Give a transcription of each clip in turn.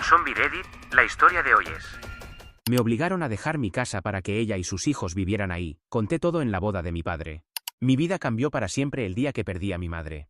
En Zombie Reddit, la historia de hoy es: Me obligaron a dejar mi casa para que ella y sus hijos vivieran ahí. Conté todo en la boda de mi padre. Mi vida cambió para siempre el día que perdí a mi madre.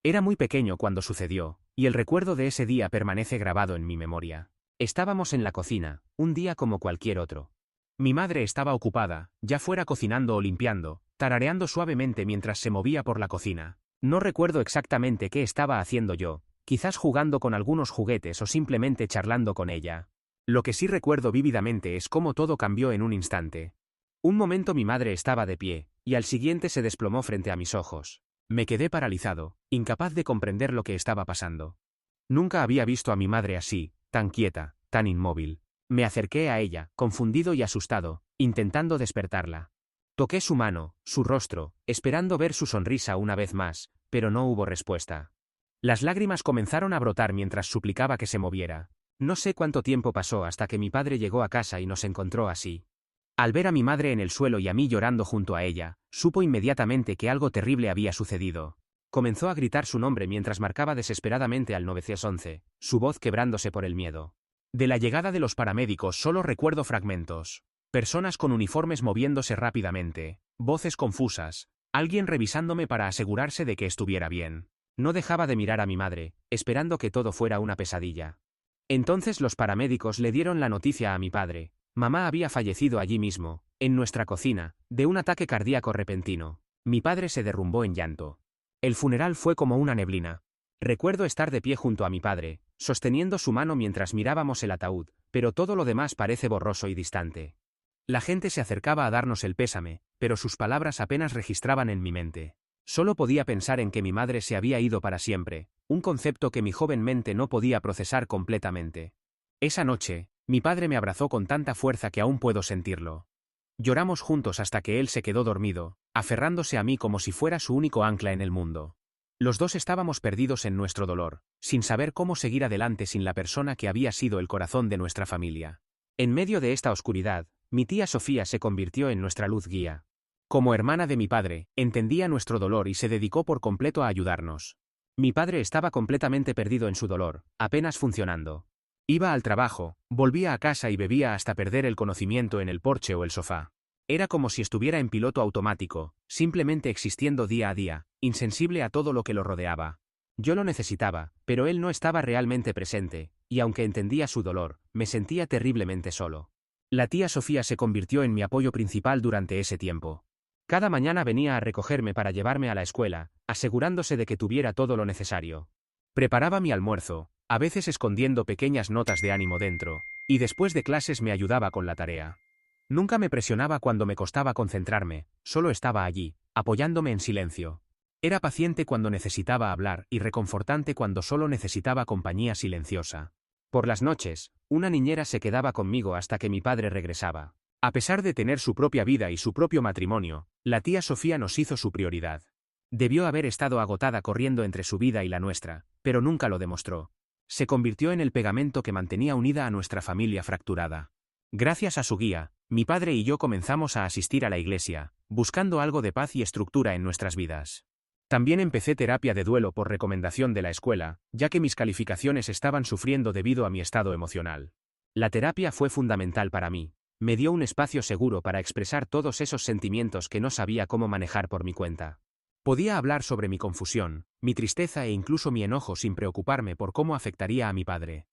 Era muy pequeño cuando sucedió, y el recuerdo de ese día permanece grabado en mi memoria. Estábamos en la cocina, un día como cualquier otro. Mi madre estaba ocupada, ya fuera cocinando o limpiando, tarareando suavemente mientras se movía por la cocina. No recuerdo exactamente qué estaba haciendo yo, quizás jugando con algunos juguetes o simplemente charlando con ella. Lo que sí recuerdo vívidamente es cómo todo cambió en un instante. Un momento mi madre estaba de pie, y al siguiente se desplomó frente a mis ojos. Me quedé paralizado, incapaz de comprender lo que estaba pasando. Nunca había visto a mi madre así, tan quieta, tan inmóvil. Me acerqué a ella, confundido y asustado, intentando despertarla. Toqué su mano, su rostro, esperando ver su sonrisa una vez más, pero no hubo respuesta. Las lágrimas comenzaron a brotar mientras suplicaba que se moviera. No sé cuánto tiempo pasó hasta que mi padre llegó a casa y nos encontró así. Al ver a mi madre en el suelo y a mí llorando junto a ella, supo inmediatamente que algo terrible había sucedido. Comenzó a gritar su nombre mientras marcaba desesperadamente al 911, su voz quebrándose por el miedo. De la llegada de los paramédicos solo recuerdo fragmentos. Personas con uniformes moviéndose rápidamente, voces confusas, alguien revisándome para asegurarse de que estuviera bien. No dejaba de mirar a mi madre, esperando que todo fuera una pesadilla. Entonces los paramédicos le dieron la noticia a mi padre. Mamá había fallecido allí mismo, en nuestra cocina, de un ataque cardíaco repentino. Mi padre se derrumbó en llanto. El funeral fue como una neblina. Recuerdo estar de pie junto a mi padre, sosteniendo su mano mientras mirábamos el ataúd, pero todo lo demás parece borroso y distante. La gente se acercaba a darnos el pésame, pero sus palabras apenas registraban en mi mente. Solo podía pensar en que mi madre se había ido para siempre, un concepto que mi joven mente no podía procesar completamente. Esa noche, mi padre me abrazó con tanta fuerza que aún puedo sentirlo. Lloramos juntos hasta que él se quedó dormido, aferrándose a mí como si fuera su único ancla en el mundo. Los dos estábamos perdidos en nuestro dolor, sin saber cómo seguir adelante sin la persona que había sido el corazón de nuestra familia. En medio de esta oscuridad, mi tía Sofía se convirtió en nuestra luz guía. Como hermana de mi padre, entendía nuestro dolor y se dedicó por completo a ayudarnos. Mi padre estaba completamente perdido en su dolor, apenas funcionando. Iba al trabajo, volvía a casa y bebía hasta perder el conocimiento en el porche o el sofá. Era como si estuviera en piloto automático, simplemente existiendo día a día, insensible a todo lo que lo rodeaba. Yo lo necesitaba, pero él no estaba realmente presente, y aunque entendía su dolor, me sentía terriblemente solo. La tía Sofía se convirtió en mi apoyo principal durante ese tiempo. Cada mañana venía a recogerme para llevarme a la escuela, asegurándose de que tuviera todo lo necesario. Preparaba mi almuerzo, a veces escondiendo pequeñas notas de ánimo dentro, y después de clases me ayudaba con la tarea. Nunca me presionaba cuando me costaba concentrarme, solo estaba allí, apoyándome en silencio. Era paciente cuando necesitaba hablar y reconfortante cuando solo necesitaba compañía silenciosa. Por las noches, una niñera se quedaba conmigo hasta que mi padre regresaba. A pesar de tener su propia vida y su propio matrimonio, la tía Sofía nos hizo su prioridad. Debió haber estado agotada corriendo entre su vida y la nuestra, pero nunca lo demostró. Se convirtió en el pegamento que mantenía unida a nuestra familia fracturada. Gracias a su guía, mi padre y yo comenzamos a asistir a la iglesia, buscando algo de paz y estructura en nuestras vidas. También empecé terapia de duelo por recomendación de la escuela, ya que mis calificaciones estaban sufriendo debido a mi estado emocional. La terapia fue fundamental para mí. Me dio un espacio seguro para expresar todos esos sentimientos que no sabía cómo manejar por mi cuenta. Podía hablar sobre mi confusión, mi tristeza e incluso mi enojo sin preocuparme por cómo afectaría a mi padre.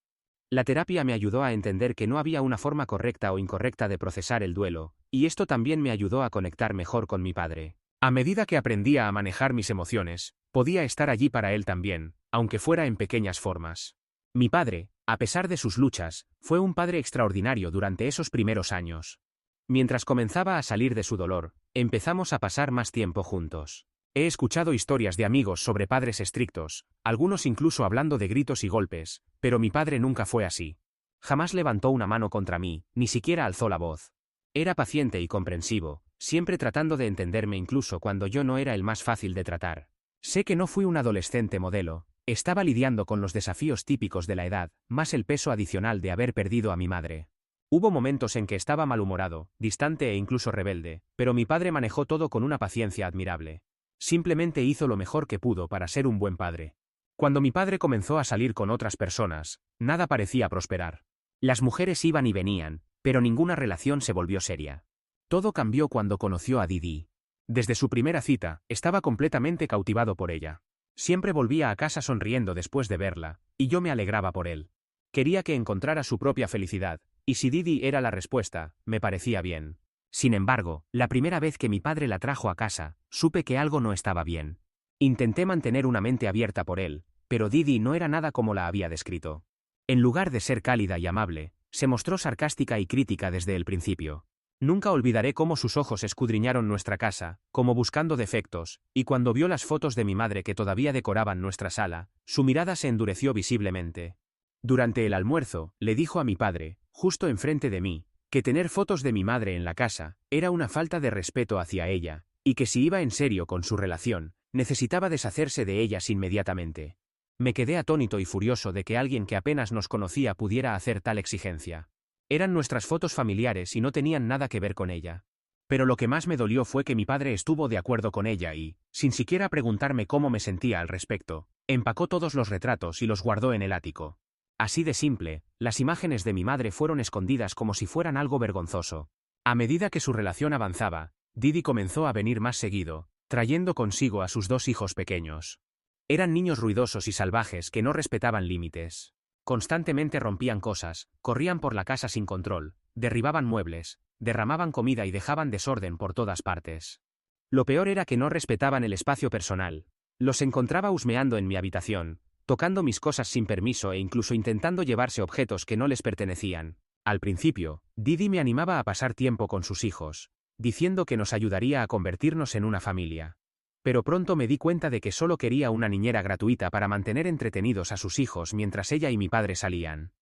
La terapia me ayudó a entender que no había una forma correcta o incorrecta de procesar el duelo, y esto también me ayudó a conectar mejor con mi padre. A medida que aprendía a manejar mis emociones, podía estar allí para él también, aunque fuera en pequeñas formas. Mi padre, a pesar de sus luchas, fue un padre extraordinario durante esos primeros años. Mientras comenzaba a salir de su dolor, empezamos a pasar más tiempo juntos. He escuchado historias de amigos sobre padres estrictos, algunos incluso hablando de gritos y golpes, pero mi padre nunca fue así. Jamás levantó una mano contra mí, ni siquiera alzó la voz. Era paciente y comprensivo, siempre tratando de entenderme incluso cuando yo no era el más fácil de tratar. Sé que no fui un adolescente modelo, estaba lidiando con los desafíos típicos de la edad, más el peso adicional de haber perdido a mi madre. Hubo momentos en que estaba malhumorado, distante e incluso rebelde, pero mi padre manejó todo con una paciencia admirable. Simplemente hizo lo mejor que pudo para ser un buen padre. Cuando mi padre comenzó a salir con otras personas, nada parecía prosperar. Las mujeres iban y venían, pero ninguna relación se volvió seria. Todo cambió cuando conoció a Didi. Desde su primera cita, estaba completamente cautivado por ella. Siempre volvía a casa sonriendo después de verla, y yo me alegraba por él. Quería que encontrara su propia felicidad, y si Didi era la respuesta, me parecía bien. Sin embargo, la primera vez que mi padre la trajo a casa, supe que algo no estaba bien. Intenté mantener una mente abierta por él, pero Didi no era nada como la había descrito. En lugar de ser cálida y amable, se mostró sarcástica y crítica desde el principio. Nunca olvidaré cómo sus ojos escudriñaron nuestra casa, como buscando defectos, y cuando vio las fotos de mi madre que todavía decoraban nuestra sala, su mirada se endureció visiblemente. Durante el almuerzo, le dijo a mi padre, justo enfrente de mí, que tener fotos de mi madre en la casa era una falta de respeto hacia ella, y que si iba en serio con su relación, necesitaba deshacerse de ellas inmediatamente. Me quedé atónito y furioso de que alguien que apenas nos conocía pudiera hacer tal exigencia. Eran nuestras fotos familiares y no tenían nada que ver con ella. Pero lo que más me dolió fue que mi padre estuvo de acuerdo con ella y, sin siquiera preguntarme cómo me sentía al respecto, empacó todos los retratos y los guardó en el ático. Así de simple, las imágenes de mi madre fueron escondidas como si fueran algo vergonzoso. A medida que su relación avanzaba, Didi comenzó a venir más seguido, trayendo consigo a sus 2 hijos pequeños. Eran niños ruidosos y salvajes que no respetaban límites. Constantemente rompían cosas, corrían por la casa sin control, derribaban muebles, derramaban comida y dejaban desorden por todas partes. Lo peor era que no respetaban el espacio personal. Los encontraba husmeando en mi habitación, tocando mis cosas sin permiso e incluso intentando llevarse objetos que no les pertenecían. Al principio, Didi me animaba a pasar tiempo con sus hijos, diciendo que nos ayudaría a convertirnos en una familia. Pero pronto me di cuenta de que solo quería una niñera gratuita para mantener entretenidos a sus hijos mientras ella y mi padre salían.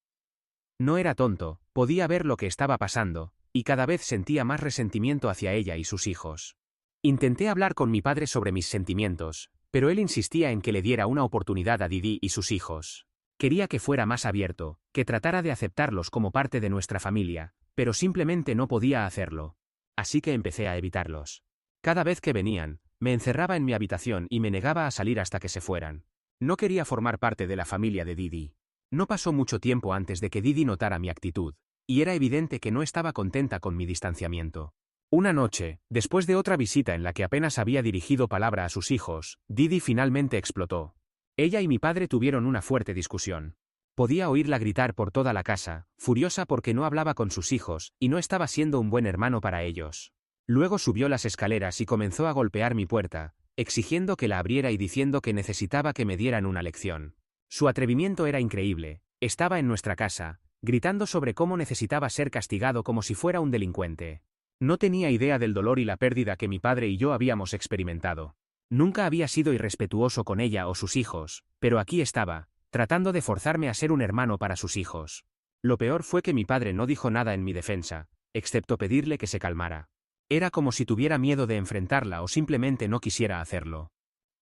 No era tonto, podía ver lo que estaba pasando, y cada vez sentía más resentimiento hacia ella y sus hijos. Intenté hablar con mi padre sobre mis sentimientos, pero él insistía en que le diera una oportunidad a Didi y sus hijos. Quería que fuera más abierto, que tratara de aceptarlos como parte de nuestra familia, pero simplemente no podía hacerlo. Así que empecé a evitarlos. Cada vez que venían, me encerraba en mi habitación y me negaba a salir hasta que se fueran. No quería formar parte de la familia de Didi. No pasó mucho tiempo antes de que Didi notara mi actitud, y era evidente que no estaba contenta con mi distanciamiento. Una noche, después de otra visita en la que apenas había dirigido palabra a sus hijos, Didi finalmente explotó. Ella y mi padre tuvieron una fuerte discusión. Podía oírla gritar por toda la casa, furiosa porque no hablaba con sus hijos y no estaba siendo un buen hermano para ellos. Luego subió las escaleras y comenzó a golpear mi puerta, exigiendo que la abriera y diciendo que necesitaba que me dieran una lección. Su atrevimiento era increíble. Estaba en nuestra casa, gritando sobre cómo necesitaba ser castigado como si fuera un delincuente. No tenía idea del dolor y la pérdida que mi padre y yo habíamos experimentado. Nunca había sido irrespetuoso con ella o sus hijos, pero aquí estaba, tratando de forzarme a ser un hermano para sus hijos. Lo peor fue que mi padre no dijo nada en mi defensa, excepto pedirle que se calmara. Era como si tuviera miedo de enfrentarla o simplemente no quisiera hacerlo.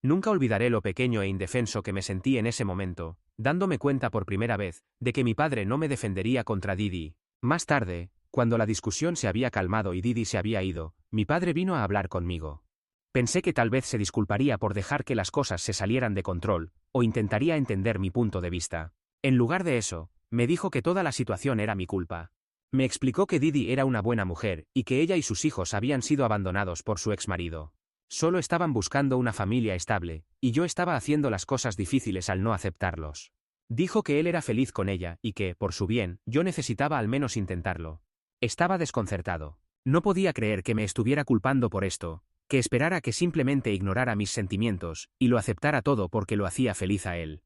Nunca olvidaré lo pequeño e indefenso que me sentí en ese momento, dándome cuenta por primera vez de que mi padre no me defendería contra Didi. Más tarde, cuando la discusión se había calmado y Didi se había ido, mi padre vino a hablar conmigo. Pensé que tal vez se disculparía por dejar que las cosas se salieran de control, o intentaría entender mi punto de vista. En lugar de eso, me dijo que toda la situación era mi culpa. Me explicó que Didi era una buena mujer, y que ella y sus hijos habían sido abandonados por su exmarido. Solo estaban buscando una familia estable, y yo estaba haciendo las cosas difíciles al no aceptarlos. Dijo que él era feliz con ella, y que, por su bien, yo necesitaba al menos intentarlo. Estaba desconcertado. No podía creer que me estuviera culpando por esto, que esperara que simplemente ignorara mis sentimientos, y lo aceptara todo porque lo hacía feliz a él.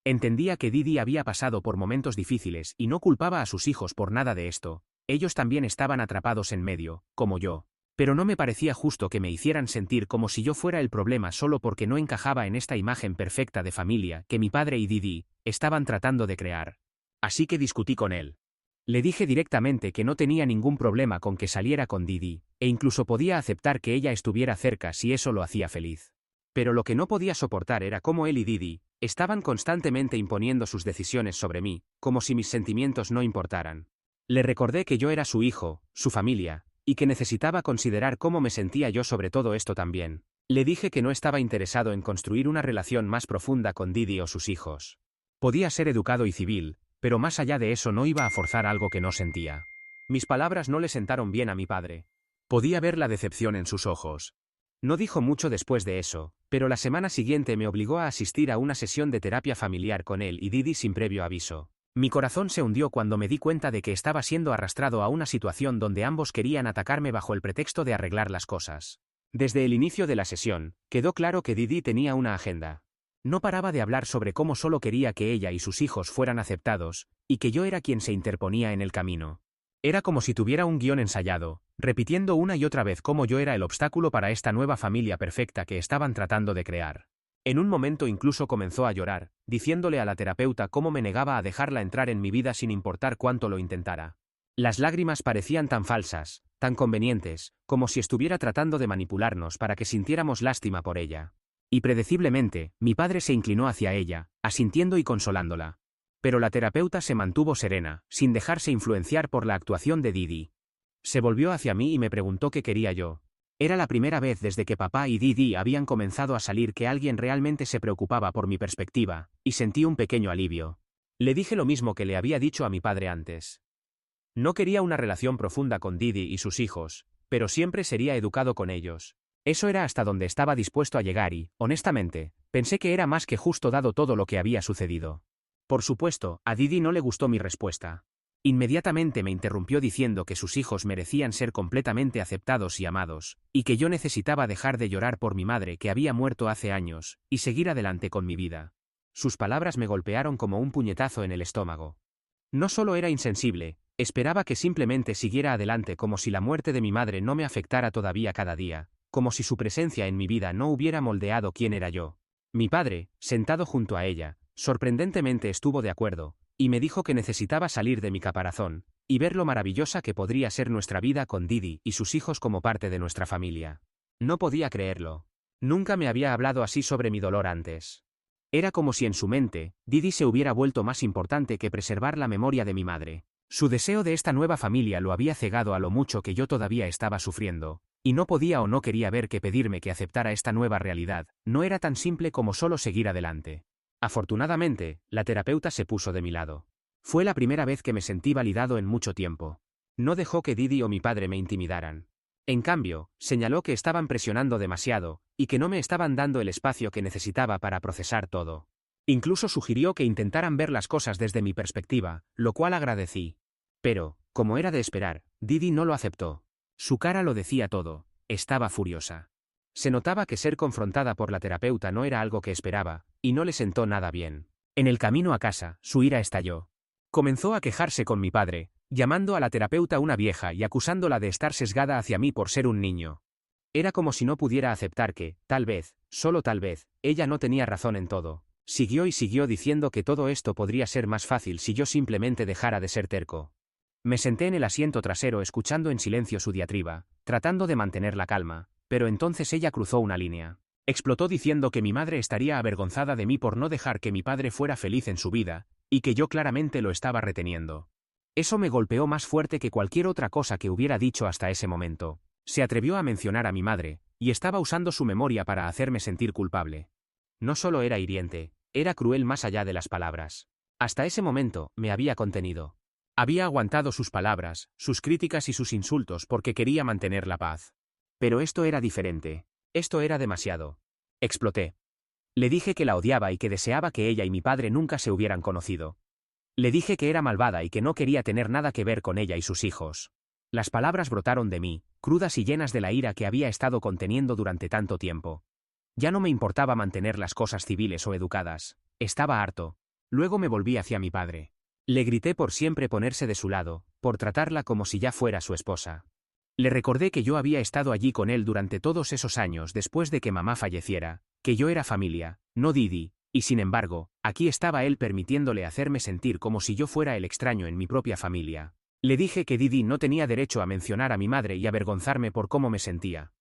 Entendía que Didi había pasado por momentos difíciles y no culpaba a sus hijos por nada de esto. Ellos también estaban atrapados en medio, como yo. Pero no me parecía justo que me hicieran sentir como si yo fuera el problema solo porque no encajaba en esta imagen perfecta de familia que mi padre y Didi estaban tratando de crear. Así que discutí con él. Le dije directamente que no tenía ningún problema con que saliera con Didi, e incluso podía aceptar que ella estuviera cerca si eso lo hacía feliz. Pero lo que no podía soportar era cómo él y Didi estaban constantemente imponiendo sus decisiones sobre mí, como si mis sentimientos no importaran. Le recordé que yo era su hijo, su familia, y que necesitaba considerar cómo me sentía yo sobre todo esto también. Le dije que no estaba interesado en construir una relación más profunda con Didi o sus hijos. Podía ser educado y civil, pero más allá de eso no iba a forzar algo que no sentía. Mis palabras no le sentaron bien a mi padre. Podía ver la decepción en sus ojos. No dijo mucho después de eso, pero la semana siguiente me obligó a asistir a una sesión de terapia familiar con él y Didi sin previo aviso. Mi corazón se hundió cuando me di cuenta de que estaba siendo arrastrado a una situación donde ambos querían atacarme bajo el pretexto de arreglar las cosas. Desde el inicio de la sesión, quedó claro que Didi tenía una agenda. No paraba de hablar sobre cómo solo quería que ella y sus hijos fueran aceptados, y que yo era quien se interponía en el camino. Era como si tuviera un guión ensayado, repitiendo una y otra vez cómo yo era el obstáculo para esta nueva familia perfecta que estaban tratando de crear. En un momento incluso comenzó a llorar, diciéndole a la terapeuta cómo me negaba a dejarla entrar en mi vida sin importar cuánto lo intentara. Las lágrimas parecían tan falsas, tan convenientes, como si estuviera tratando de manipularnos para que sintiéramos lástima por ella. Y predeciblemente, mi padre se inclinó hacia ella, asintiendo y consolándola. Pero la terapeuta se mantuvo serena, sin dejarse influenciar por la actuación de Didi. Se volvió hacia mí y me preguntó qué quería yo. Era la primera vez desde que papá y Didi habían comenzado a salir que alguien realmente se preocupaba por mi perspectiva, y sentí un pequeño alivio. Le dije lo mismo que le había dicho a mi padre antes. No quería una relación profunda con Didi y sus hijos, pero siempre sería educado con ellos. Eso era hasta donde estaba dispuesto a llegar y, honestamente, pensé que era más que justo dado todo lo que había sucedido. Por supuesto, a Didi no le gustó mi respuesta. Inmediatamente me interrumpió diciendo que sus hijos merecían ser completamente aceptados y amados, y que yo necesitaba dejar de llorar por mi madre que había muerto hace años, y seguir adelante con mi vida. Sus palabras me golpearon como un puñetazo en el estómago. No solo era insensible, esperaba que simplemente siguiera adelante como si la muerte de mi madre no me afectara todavía cada día, como si su presencia en mi vida no hubiera moldeado quién era yo. Mi padre, sentado junto a ella, sorprendentemente estuvo de acuerdo, y me dijo que necesitaba salir de mi caparazón, y ver lo maravillosa que podría ser nuestra vida con Didi y sus hijos como parte de nuestra familia. No podía creerlo. Nunca me había hablado así sobre mi dolor antes. Era como si en su mente, Didi se hubiera vuelto más importante que preservar la memoria de mi madre. Su deseo de esta nueva familia lo había cegado a lo mucho que yo todavía estaba sufriendo, y no podía o no quería ver que pedirme que aceptara esta nueva realidad no era tan simple como solo seguir adelante. Afortunadamente, la terapeuta se puso de mi lado. Fue la primera vez que me sentí validado en mucho tiempo. No dejó que Didi o mi padre me intimidaran. En cambio, señaló que estaban presionando demasiado, y que no me estaban dando el espacio que necesitaba para procesar todo. Incluso sugirió que intentaran ver las cosas desde mi perspectiva, lo cual agradecí. Pero, como era de esperar, Didi no lo aceptó. Su cara lo decía todo, estaba furiosa. Se notaba que ser confrontada por la terapeuta no era algo que esperaba, y no le sentó nada bien. En el camino a casa, su ira estalló. Comenzó a quejarse con mi padre, llamando a la terapeuta una vieja y acusándola de estar sesgada hacia mí por ser un niño. Era como si no pudiera aceptar que, tal vez, solo tal vez, ella no tenía razón en todo. Siguió y siguió diciendo que todo esto podría ser más fácil si yo simplemente dejara de ser terco. Me senté en el asiento trasero escuchando en silencio su diatriba, tratando de mantener la calma, pero entonces ella cruzó una línea. Explotó diciendo que mi madre estaría avergonzada de mí por no dejar que mi padre fuera feliz en su vida, y que yo claramente lo estaba reteniendo. Eso me golpeó más fuerte que cualquier otra cosa que hubiera dicho hasta ese momento. Se atrevió a mencionar a mi madre, y estaba usando su memoria para hacerme sentir culpable. No solo era hiriente, era cruel más allá de las palabras. Hasta ese momento, me había contenido. Había aguantado sus palabras, sus críticas y sus insultos porque quería mantener la paz. Pero esto era diferente. Esto era demasiado. Exploté. Le dije que la odiaba y que deseaba que ella y mi padre nunca se hubieran conocido. Le dije que era malvada y que no quería tener nada que ver con ella y sus hijos. Las palabras brotaron de mí, crudas y llenas de la ira que había estado conteniendo durante tanto tiempo. Ya no me importaba mantener las cosas civiles o educadas. Estaba harto. Luego me volví hacia mi padre. Le grité por siempre ponerse de su lado, por tratarla como si ya fuera su esposa. Le recordé que yo había estado allí con él durante todos esos años después de que mamá falleciera, que yo era familia, no Didi, y sin embargo, aquí estaba él permitiéndole hacerme sentir como si yo fuera el extraño en mi propia familia. Le dije que Didi no tenía derecho a mencionar a mi madre y avergonzarme por cómo me sentía.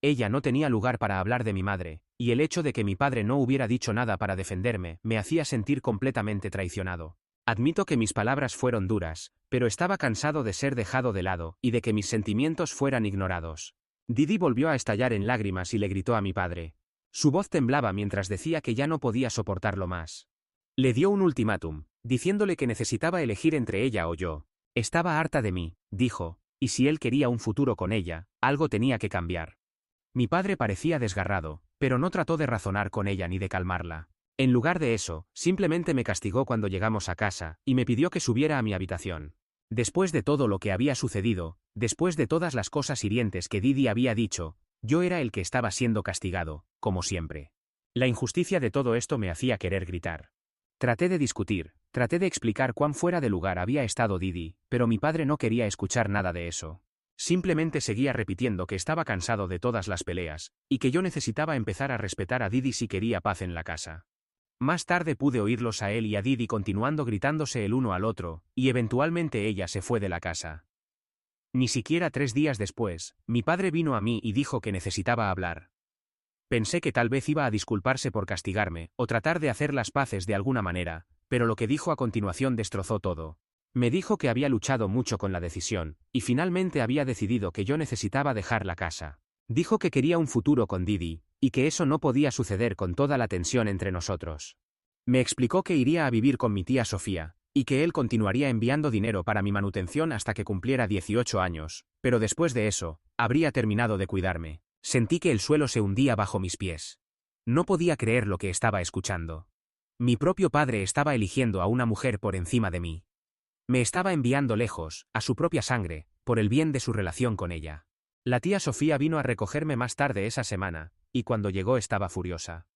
Ella no tenía lugar para hablar de mi madre, y el hecho de que mi padre no hubiera dicho nada para defenderme me hacía sentir completamente traicionado. Admito que mis palabras fueron duras, pero estaba cansado de ser dejado de lado y de que mis sentimientos fueran ignorados. Didi volvió a estallar en lágrimas y le gritó a mi padre. Su voz temblaba mientras decía que ya no podía soportarlo más. Le dio un ultimátum, diciéndole que necesitaba elegir entre ella o yo. Estaba harta de mí, dijo, y si él quería un futuro con ella, algo tenía que cambiar. Mi padre parecía desgarrado, pero no trató de razonar con ella ni de calmarla. En lugar de eso, simplemente me castigó cuando llegamos a casa, y me pidió que subiera a mi habitación. Después de todo lo que había sucedido, después de todas las cosas hirientes que Didi había dicho, yo era el que estaba siendo castigado, como siempre. La injusticia de todo esto me hacía querer gritar. Traté de discutir, traté de explicar cuán fuera de lugar había estado Didi, pero mi padre no quería escuchar nada de eso. Simplemente seguía repitiendo que estaba cansado de todas las peleas, y que yo necesitaba empezar a respetar a Didi si quería paz en la casa. Más tarde pude oírlos a él y a Didi continuando gritándose el uno al otro, y eventualmente ella se fue de la casa. Ni siquiera 3 días después, mi padre vino a mí y dijo que necesitaba hablar. Pensé que tal vez iba a disculparse por castigarme, o tratar de hacer las paces de alguna manera, pero lo que dijo a continuación destrozó todo. Me dijo que había luchado mucho con la decisión, y finalmente había decidido que yo necesitaba dejar la casa. Dijo que quería un futuro con Didi, y que eso no podía suceder con toda la tensión entre nosotros. Me explicó que iría a vivir con mi tía Sofía, y que él continuaría enviando dinero para mi manutención hasta que cumpliera 18 años, pero después de eso, habría terminado de cuidarme. Sentí que el suelo se hundía bajo mis pies. No podía creer lo que estaba escuchando. Mi propio padre estaba eligiendo a una mujer por encima de mí. Me estaba enviando lejos, a su propia sangre, por el bien de su relación con ella. La tía Sofía vino a recogerme más tarde esa semana, y cuando llegó estaba furiosa.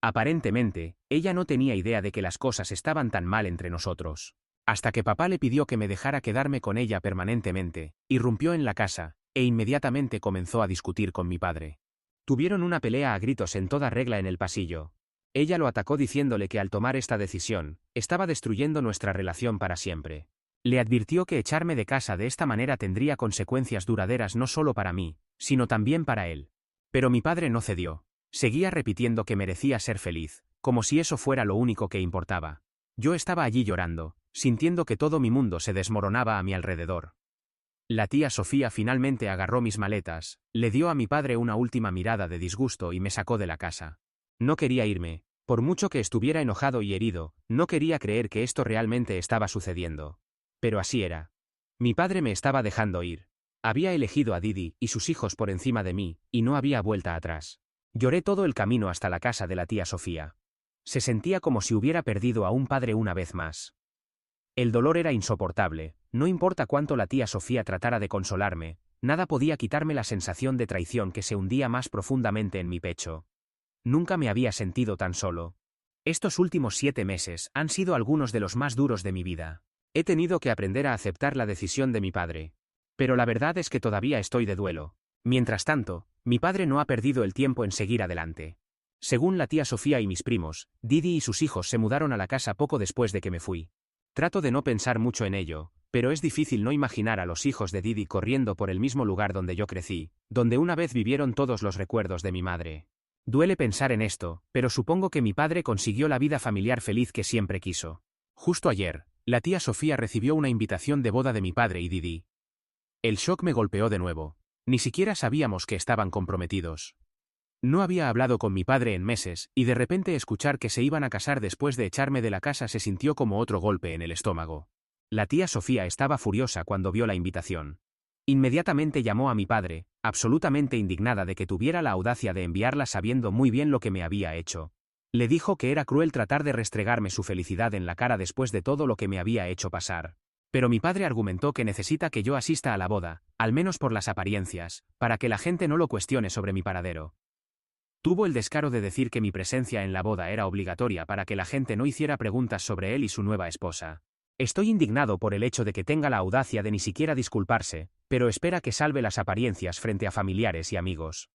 Aparentemente, ella no tenía idea de que las cosas estaban tan mal entre nosotros. Hasta que papá le pidió que me dejara quedarme con ella permanentemente, irrumpió en la casa, e inmediatamente comenzó a discutir con mi padre. Tuvieron una pelea a gritos en toda regla en el pasillo. Ella lo atacó diciéndole que al tomar esta decisión, estaba destruyendo nuestra relación para siempre. Le advirtió que echarme de casa de esta manera tendría consecuencias duraderas no solo para mí, sino también para él. Pero mi padre no cedió. Seguía repitiendo que merecía ser feliz, como si eso fuera lo único que importaba. Yo estaba allí llorando, sintiendo que todo mi mundo se desmoronaba a mi alrededor. La tía Sofía finalmente agarró mis maletas, le dio a mi padre una última mirada de disgusto y me sacó de la casa. No quería irme, por mucho que estuviera enojado y herido, no quería creer que esto realmente estaba sucediendo. Pero así era. Mi padre me estaba dejando ir. Había elegido a Didi y sus hijos por encima de mí, y no había vuelta atrás. Lloré todo el camino hasta la casa de la tía Sofía. Se sentía como si hubiera perdido a un padre una vez más. El dolor era insoportable, no importa cuánto la tía Sofía tratara de consolarme, nada podía quitarme la sensación de traición que se hundía más profundamente en mi pecho. Nunca me había sentido tan solo. Estos últimos 7 meses han sido algunos de los más duros de mi vida. He tenido que aprender a aceptar la decisión de mi padre. Pero la verdad es que todavía estoy de duelo. Mientras tanto, mi padre no ha perdido el tiempo en seguir adelante. Según la tía Sofía y mis primos, Didi y sus hijos se mudaron a la casa poco después de que me fui. Trato de no pensar mucho en ello, pero es difícil no imaginar a los hijos de Didi corriendo por el mismo lugar donde yo crecí, donde una vez vivieron todos los recuerdos de mi madre. Duele pensar en esto, pero supongo que mi padre consiguió la vida familiar feliz que siempre quiso. Justo ayer, la tía Sofía recibió una invitación de boda de mi padre y Didi. El shock me golpeó de nuevo. Ni siquiera sabíamos que estaban comprometidos. No había hablado con mi padre en meses, y de repente escuchar que se iban a casar después de echarme de la casa se sintió como otro golpe en el estómago. La tía Sofía estaba furiosa cuando vio la invitación. Inmediatamente llamó a mi padre, absolutamente indignada de que tuviera la audacia de enviarla sabiendo muy bien lo que me había hecho. Le dijo que era cruel tratar de restregarme su felicidad en la cara después de todo lo que me había hecho pasar. Pero mi padre argumentó que necesita que yo asista a la boda, al menos por las apariencias, para que la gente no lo cuestione sobre mi paradero. Tuvo el descaro de decir que mi presencia en la boda era obligatoria para que la gente no hiciera preguntas sobre él y su nueva esposa. Estoy indignado por el hecho de que tenga la audacia de ni siquiera disculparse, pero espera que salve las apariencias frente a familiares y amigos.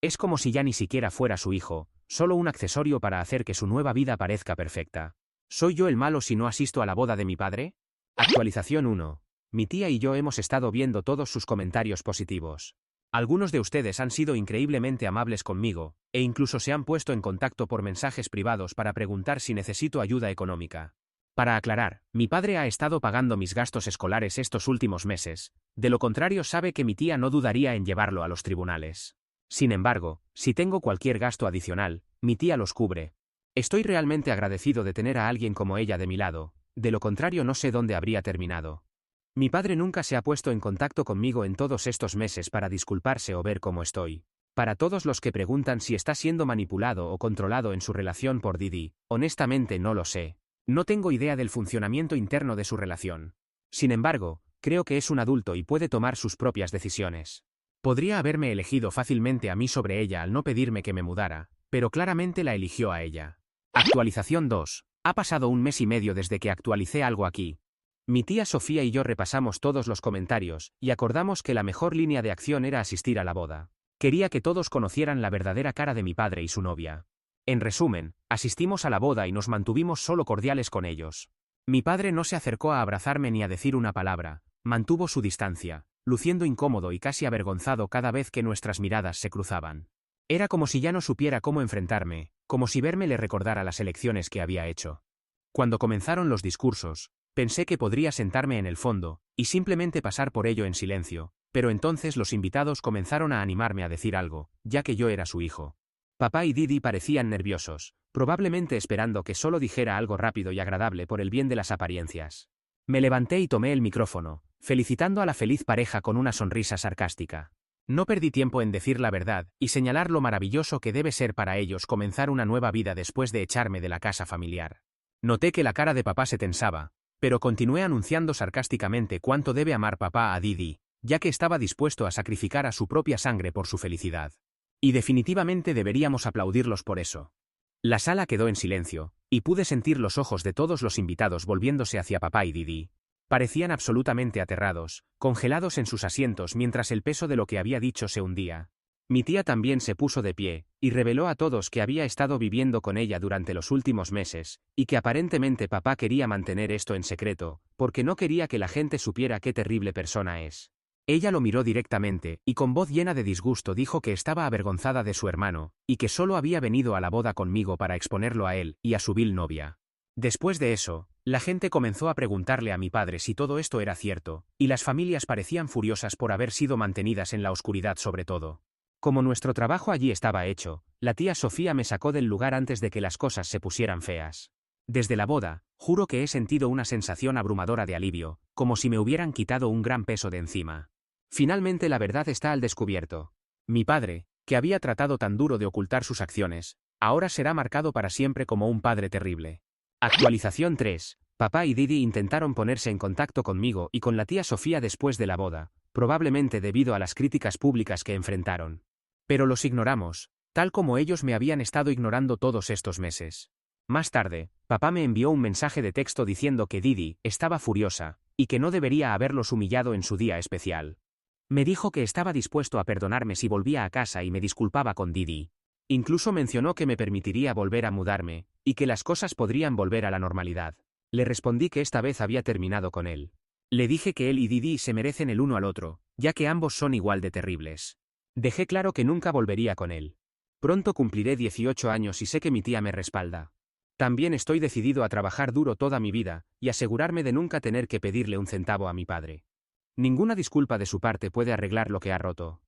Es como si ya ni siquiera fuera su hijo, solo un accesorio para hacer que su nueva vida parezca perfecta. ¿Soy yo el malo si no asisto a la boda de mi padre? Actualización 1. Mi tía y yo hemos estado viendo todos sus comentarios positivos. Algunos de ustedes han sido increíblemente amables conmigo, e incluso se han puesto en contacto por mensajes privados para preguntar si necesito ayuda económica. Para aclarar, mi padre ha estado pagando mis gastos escolares estos últimos meses, de lo contrario sabe que mi tía no dudaría en llevarlo a los tribunales. Sin embargo, si tengo cualquier gasto adicional, mi tía los cubre. Estoy realmente agradecido de tener a alguien como ella de mi lado, de lo contrario no sé dónde habría terminado. Mi padre nunca se ha puesto en contacto conmigo en todos estos meses para disculparse o ver cómo estoy. Para todos los que preguntan si está siendo manipulado o controlado en su relación por Didi, honestamente no lo sé. No tengo idea del funcionamiento interno de su relación. Sin embargo, creo que es un adulto y puede tomar sus propias decisiones. Podría haberme elegido fácilmente a mí sobre ella al no pedirme que me mudara, pero claramente la eligió a ella. Actualización 2. Ha pasado un mes y medio desde que actualicé algo aquí. Mi tía Sofía y yo repasamos todos los comentarios, y acordamos que la mejor línea de acción era asistir a la boda. Quería que todos conocieran la verdadera cara de mi padre y su novia. En resumen, asistimos a la boda y nos mantuvimos solo cordiales con ellos. Mi padre no se acercó a abrazarme ni a decir una palabra, mantuvo su distancia, luciendo incómodo y casi avergonzado cada vez que nuestras miradas se cruzaban. Era como si ya no supiera cómo enfrentarme, como si verme le recordara las elecciones que había hecho. Cuando comenzaron los discursos, pensé que podría sentarme en el fondo, y simplemente pasar por ello en silencio, pero entonces los invitados comenzaron a animarme a decir algo, ya que yo era su hijo. Papá y Didi parecían nerviosos, probablemente esperando que solo dijera algo rápido y agradable por el bien de las apariencias. Me levanté y tomé el micrófono, felicitando a la feliz pareja con una sonrisa sarcástica. No perdí tiempo en decir la verdad y señalar lo maravilloso que debe ser para ellos comenzar una nueva vida después de echarme de la casa familiar. Noté que la cara de papá se tensaba, pero continué anunciando sarcásticamente cuánto debe amar papá a Didi, ya que estaba dispuesto a sacrificar a su propia sangre por su felicidad. Y definitivamente deberíamos aplaudirlos por eso. La sala quedó en silencio, y pude sentir los ojos de todos los invitados volviéndose hacia papá y Didi. Parecían absolutamente aterrados, congelados en sus asientos mientras el peso de lo que había dicho se hundía. Mi tía también se puso de pie, y reveló a todos que había estado viviendo con ella durante los últimos meses, y que aparentemente papá quería mantener esto en secreto, porque no quería que la gente supiera qué terrible persona es. Ella lo miró directamente, y con voz llena de disgusto dijo que estaba avergonzada de su hermano, y que solo había venido a la boda conmigo para exponerlo a él y a su vil novia. Después de eso, la gente comenzó a preguntarle a mi padre si todo esto era cierto, y las familias parecían furiosas por haber sido mantenidas en la oscuridad sobre todo. Como nuestro trabajo allí estaba hecho, la tía Sofía me sacó del lugar antes de que las cosas se pusieran feas. Desde la boda, juro que he sentido una sensación abrumadora de alivio, como si me hubieran quitado un gran peso de encima. Finalmente la verdad está al descubierto. Mi padre, que había tratado tan duro de ocultar sus acciones, ahora será marcado para siempre como un padre terrible. Actualización 3. Papá y Didi intentaron ponerse en contacto conmigo y con la tía Sofía después de la boda, probablemente debido a las críticas públicas que enfrentaron. Pero los ignoramos, tal como ellos me habían estado ignorando todos estos meses. Más tarde, papá me envió un mensaje de texto diciendo que Didi estaba furiosa, y que no debería haberlos humillado en su día especial. Me dijo que estaba dispuesto a perdonarme si volvía a casa y me disculpaba con Didi. Incluso mencionó que me permitiría volver a mudarme, y que las cosas podrían volver a la normalidad. Le respondí que esta vez había terminado con él. Le dije que él y Didi se merecen el uno al otro, ya que ambos son igual de terribles. Dejé claro que nunca volvería con él. Pronto cumpliré 18 años y sé que mi tía me respalda. También estoy decidido a trabajar duro toda mi vida, y asegurarme de nunca tener que pedirle un centavo a mi padre. Ninguna disculpa de su parte puede arreglar lo que ha roto.